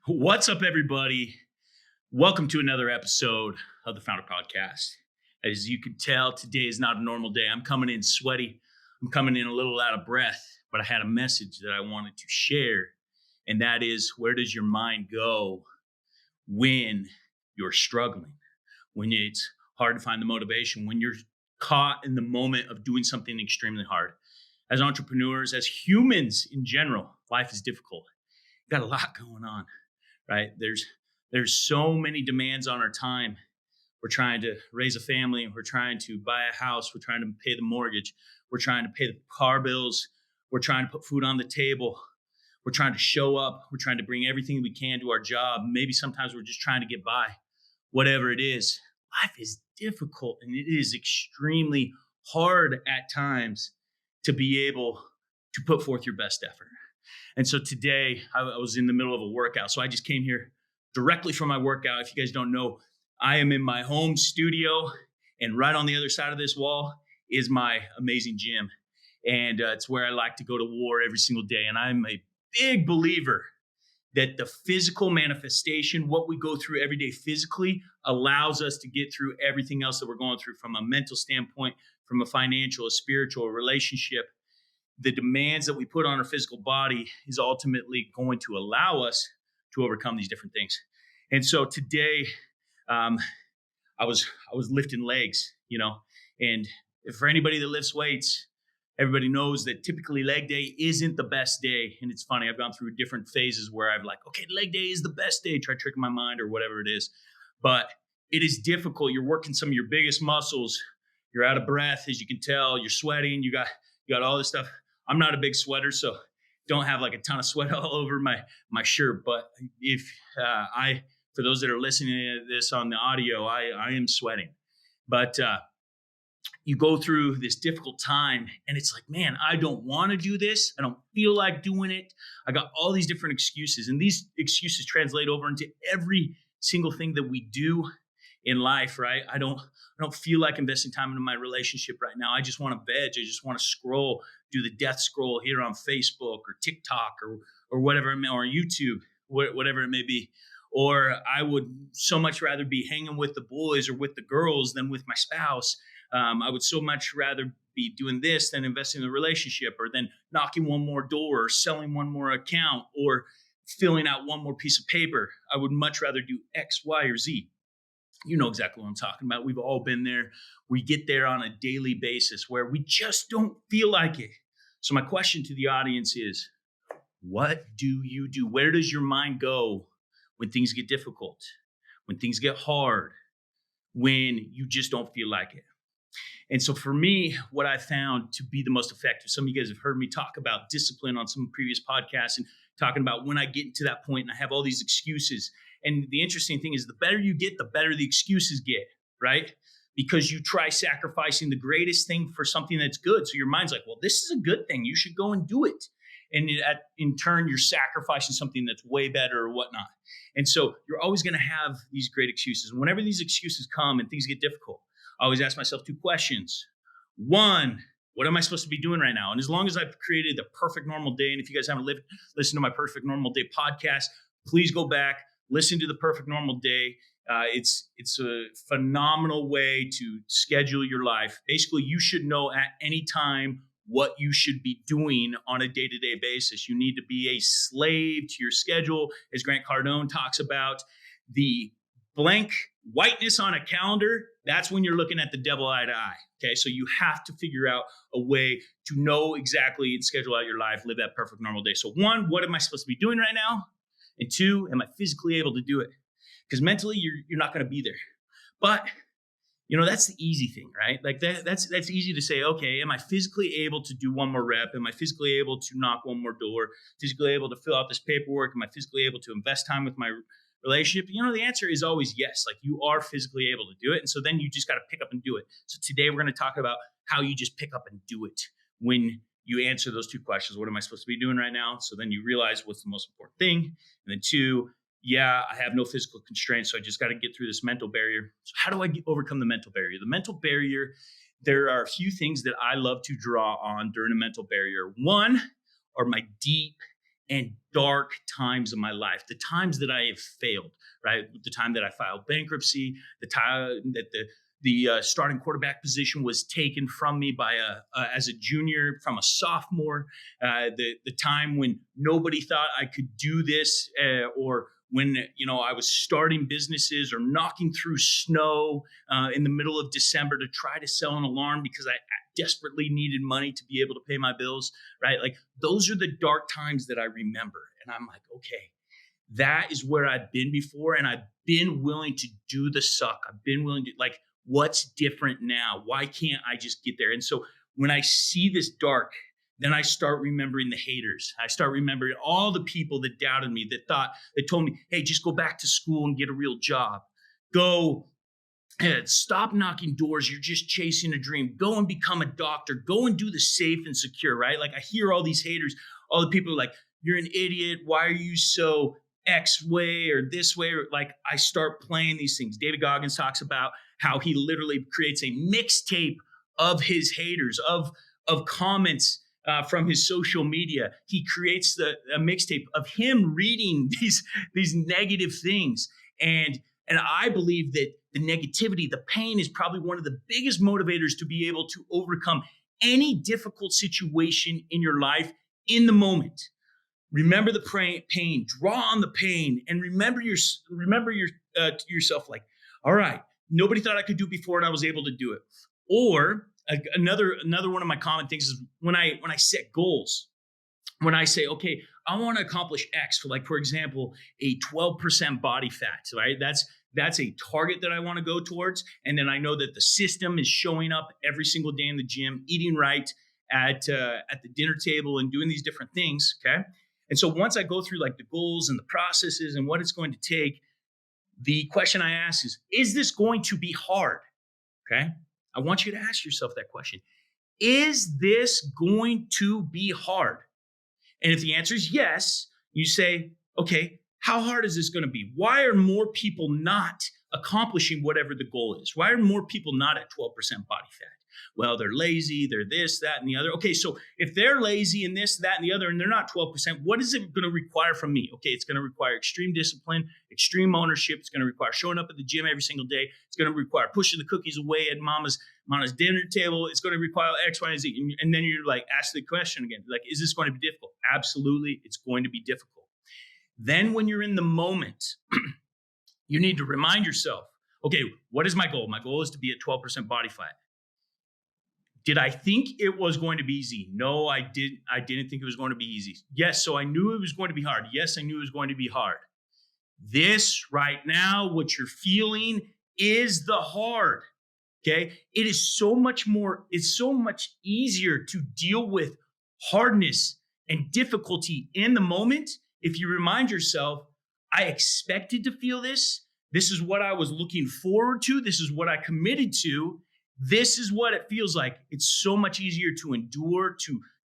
What's up, everybody? Welcome to another episode of the Founder Podcast. As you can tell, today is not a normal day. I'm coming in sweaty. I'm coming in a little out of breath, but I had a message that I wanted to share. And that is, where does your mind go when you're struggling? When it's hard to find the motivation, when you're caught in the moment of doing something extremely hard. As entrepreneurs, as humans in general, life is difficult. Got a lot going on. Right? There's so many demands on our time. We're trying to raise a family. We're trying to buy a house. We're trying to pay the mortgage. We're trying to pay the car bills. We're trying to put food on the table. We're trying to show up. We're trying to bring everything we can to our job. Maybe sometimes we're just trying to get by. Whatever it is, life is difficult and it is extremely hard at times to be able to put forth your best effort. And so today I was in the middle of a workout. So I just came here directly from my workout. If you guys don't know, I am in my home studio, and right on the other side of this wall is my amazing gym. And it's where I like to go to war every single day. And I'm a big believer that the physical manifestation, what we go through every day physically, allows us to get through everything else that we're going through from a mental standpoint, from a financial, a spiritual, a relationship. The demands that we put on our physical body is ultimately going to allow us to overcome these different things. And so today, I was lifting legs, and for anybody that lifts weights, everybody knows that typically leg day isn't the best day. And it's funny, I've gone through different phases where I've like, okay, leg day is the best day, try tricking my mind or whatever it is. But it is difficult. You're working some of your biggest muscles. You're out of breath, as you can tell. You're sweating. You got all this stuff. I'm not a big sweater, so don't have like a ton of sweat all over my shirt. But if for those that are listening to this on the audio, I am sweating. But you go through this difficult time and it's like, man, I don't want to do this. I don't feel like doing it. I got all these different excuses, and these excuses translate over into every single thing that we do in life, right? I don't feel like investing time into my relationship right now. I just want to veg. I just want to scroll, do the death scroll here on Facebook or TikTok or whatever, or YouTube, whatever it may be. Or I would so much rather be hanging with the boys or with the girls than with my spouse. I would so much rather be doing this than investing in a relationship, or then knocking one more door, or selling one more account, or filling out one more piece of paper. I would much rather do X, Y, or Z. You know exactly what I'm talking about. We've all been there. We get there on a daily basis where we just don't feel like it. So my question to the audience is, what do you do? Where does your mind go when things get difficult, when things get hard, when you just don't feel like it? And so for me, what I found to be the most effective, some of you guys have heard me talk about discipline on some previous podcasts and talking about when I get to that point and I have all these excuses. And the interesting thing is the better you get, the better the excuses get, right? Because you try sacrificing the greatest thing for something that's good. So your mind's like, well, this is a good thing. You should go and do it. And in turn, you're sacrificing something that's way better or whatnot. And so you're always going to have these great excuses. And whenever these excuses come and things get difficult, I always ask myself two questions. One, what am I supposed to be doing right now? And as long as I've created the perfect normal day, and if you guys haven't listened to my Perfect Normal Day podcast, please go back, listen to the Perfect Normal Day. It's a phenomenal way to schedule your life. Basically, you should know at any time what you should be doing on a day-to-day basis. You need to be a slave to your schedule, as Grant Cardone talks about. The blank whiteness on a calendar, that's when you're looking at the devil-eyed eye. Okay, so you have to figure out a way to know exactly and schedule out your life, live that perfect normal day. So one, what am I supposed to be doing right now? And two, am I physically able to do it? Because mentally, you're not going to be there. But that's the easy thing, right? Like that's easy to say, okay, am I physically able to do one more rep? Am I physically able to knock one more door? Physically able to fill out this paperwork? Am I physically able to invest time with my relationship? The answer is always yes. Like, you are physically able to do it. And so then you just got to pick up and do it. So today we're going to talk about how you just pick up and do it when you answer those two questions. What am I supposed to be doing right now? So then you realize what's the most important thing. And then two, yeah, I have no physical constraints, so I just got to get through this mental barrier. So how do I overcome the mental barrier? The mental barrier, there are a few things that I love to draw on during a mental barrier. One are my deep and dark times of my life, the times that I have failed, right? The time that I filed bankruptcy, the time that the starting quarterback position was taken from me by as a junior from a sophomore, the time when nobody thought I could do this, or when I was starting businesses or knocking through snow in the middle of December to try to sell an alarm because I desperately needed money to be able to pay my bills, right? Like those are the dark times that I remember. And I'm like, okay, that is where I've been before. And I've been willing to do the suck. I've been willing to, like, what's different now? Why can't I just get there? And so when I see this dark, then I start remembering the haters. I start remembering all the people that doubted me, that told me, hey, just go back to school and get a real job. Go stop knocking doors. You're just chasing a dream. Go and become a doctor. Go and do the safe and secure, right? Like I hear all these haters, all the people are like, you're an idiot. Why are you so X way or this way? Or like I start playing these things. David Goggins talks about how he literally creates a mixtape of his haters, of comments from his social media. He creates a mixtape of him reading these negative things. And I believe that the negativity, the pain is probably one of the biggest motivators to be able to overcome any difficult situation in your life in the moment. Remember the pain, draw on the pain, and remember yourself like, all right, nobody thought I could do it before and I was able to do it. Or another one of my common things is when I set goals, when I say, okay, I want to accomplish X for example, a 12% body fat, right? That's a target that I want to go towards. And then I know that the system is showing up every single day in the gym, eating right at the dinner table and doing these different things. Okay. And so once I go through like the goals and the processes and what it's going to take, the question I ask is this going to be hard? Okay. I want you to ask yourself that question. Is this going to be hard? And if the answer is yes, you say, okay, how hard is this going to be? Why are more people not accomplishing whatever the goal is? Why are more people not at 12% body fat? Well, they're lazy, they're this, that, and the other. Okay, so if they're lazy and this, that, and the other, and they're not 12%, what is it going to require from me? Okay, it's going to require extreme discipline, extreme ownership. It's going to require showing up at the gym every single day. It's going to require pushing the cookies away at mama's dinner table. It's going to require X, Y, and Z. And then you're like, ask the question again, like, is this going to be difficult? Absolutely, it's going to be difficult. Then when you're in the moment, you need to remind yourself, okay, what is my goal? My goal is to be at 12% body fat. Did I think it was going to be easy? No, I didn't think it was going to be easy. Yes, so I knew it was going to be hard. Yes, I knew it was going to be hard. This right now, what you're feeling is the hard. Okay? It's so much easier to deal with hardness and difficulty in the moment if you remind yourself, I expected to feel this. This is what I was looking forward to. This is what I committed to. This is what it feels like. It's so much easier to endure,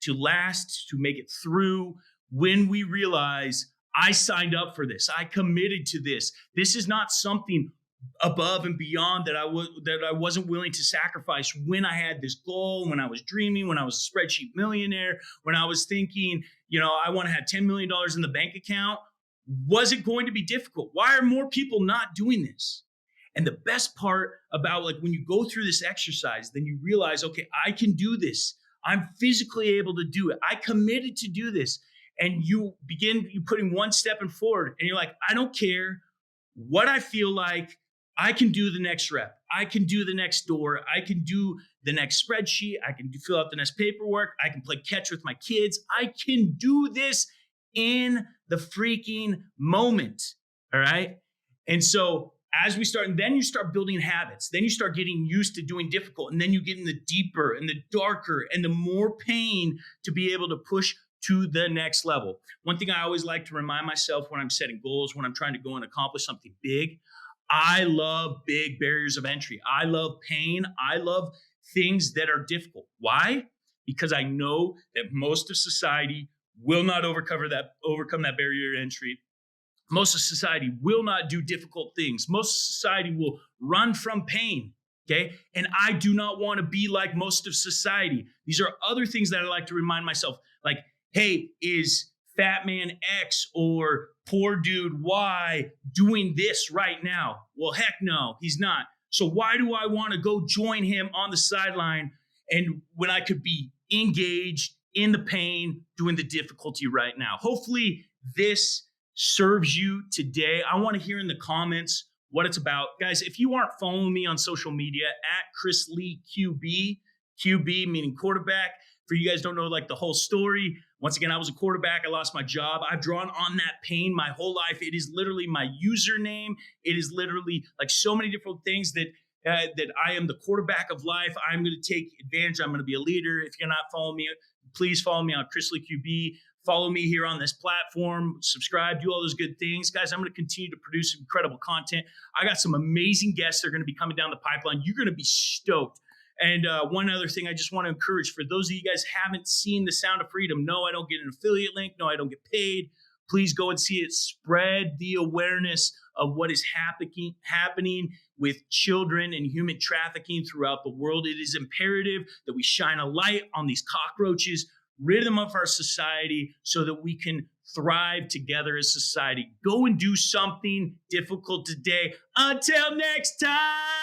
to last, to make it through when we realize I signed up for this. I committed to this. This is not something above and beyond that I wasn't willing to sacrifice when I had this goal, when I was dreaming, when I was a spreadsheet millionaire, when I was thinking, I want to have $10 million in the bank account. Was it going to be difficult? Why are more people not doing this? And the best part about when you go through this exercise, then you realize, okay, I can do this. I'm physically able to do it. I committed to do this. And you putting one step in forward and you're like, I don't care what I feel like. I can do the next rep. I can do the next door. I can do the next spreadsheet. I can fill out the next paperwork. I can play catch with my kids. I can do this in the freaking moment. All right. And so as we start, and then you start building habits, then you start getting used to doing difficult, and then you get in the deeper and the darker and the more pain to be able to push to the next level. One thing I always like to remind myself when I'm setting goals, when I'm trying to go and accomplish something big, I love big barriers of entry. I love pain. I love things that are difficult. Why? Because I know that most of society will not overcome that barrier of entry. Most of society will not do difficult things. Most of society will run from pain. Okay. And I do not want to be like most of society. These are other things that I like to remind myself. Like, hey, is fat man X or poor dude Y doing this right now. Well, heck no, he's not. So why do I want to go join him on the sideline and when I could be engaged in the pain, doing the difficulty right now? Hopefully this serves you today. I want to hear in the comments what it's about. Guys, if you aren't following me on social media at Chris Lee QB meaning quarterback. For you guys don't know like the whole story. Once again, I was a quarterback. I lost my job. I've drawn on that pain my whole life. It is literally my username. It is literally like so many different things that I am the quarterback of life. I'm going to take advantage. I'm going to be a leader. If you're not following me, please follow me on Chris Lee QB. Follow me here on this platform. Subscribe. Do all those good things, guys. I'm going to continue to produce incredible content. I got some amazing guests that are going to be coming down the pipeline. You're going to be stoked. And one other thing I just want to encourage for those of you guys haven't seen The Sound of Freedom, no, I don't get an affiliate link. No, I don't get paid. Please go and see it. Spread the awareness of what is happening with children and human trafficking throughout the world. It is imperative that we shine a light on these cockroaches, rid them of our society so that we can thrive together as society. Go and do something difficult today. Until next time.